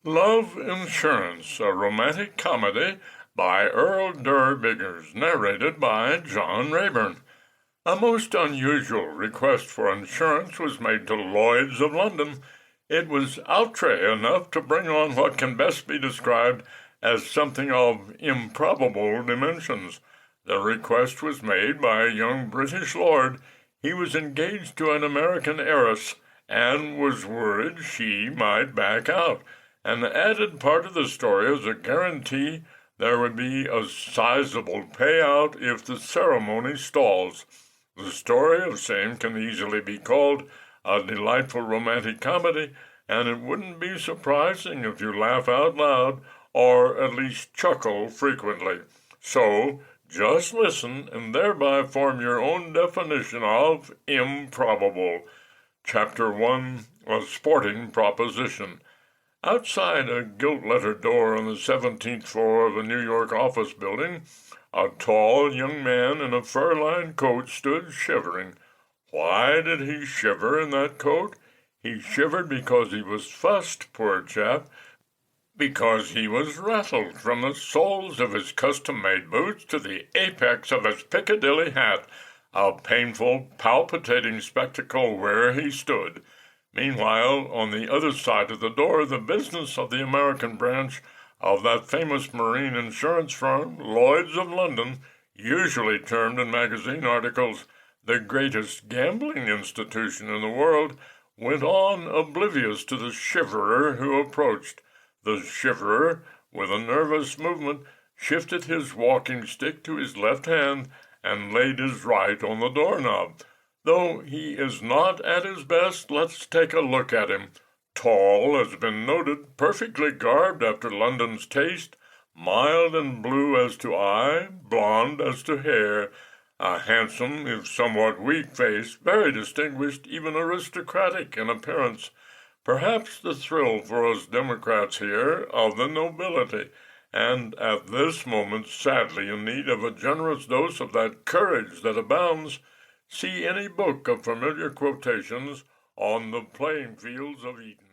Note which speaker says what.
Speaker 1: Love Insurance, a romantic comedy by Earl Derr, narrated by John Rayburn. A most unusual request for insurance was made to Lloyds of London. It was outre enough to bring on what can best be described as something of improbable dimensions. The request was made by a young British lord. He was engaged to an American heiress and was worried she might back out. An added part of the story is a guarantee there would be a sizeable payout if the ceremony stalls. The story of same can easily be called a delightful romantic comedy, and it wouldn't be surprising if you laugh out loud or at least chuckle frequently. So, just listen and thereby form your own definition of improbable. Chapter 1, A Sporting Proposition. Outside a gilt-lettered door on the 17th floor of a New York office building, a tall young man in a fur-lined coat stood shivering. Why did he shiver in that coat? He shivered because he was fussed, poor chap, because he was rattled from the soles of his custom-made boots to the apex of his Piccadilly hat, a painful, palpitating spectacle where he stood. Meanwhile, on the other side of the door, the business of the American branch of that famous marine insurance firm, Lloyds of London, usually termed in magazine articles the greatest gambling institution in the world, went on oblivious to the shiverer who approached. The shiverer, with a nervous movement, shifted his walking stick to his left hand and laid his right on the doorknob. Though he is not at his best, let's take a look at him. Tall, has been noted, perfectly garbed after London's taste, mild and blue as to eye, blonde as to hair, a handsome, if somewhat weak face, very distinguished, even aristocratic in appearance. Perhaps the thrill for us Democrats here of the nobility, and at this moment sadly in need of a generous dose of that courage that abounds. See any book of familiar quotations on the playing fields of Eden.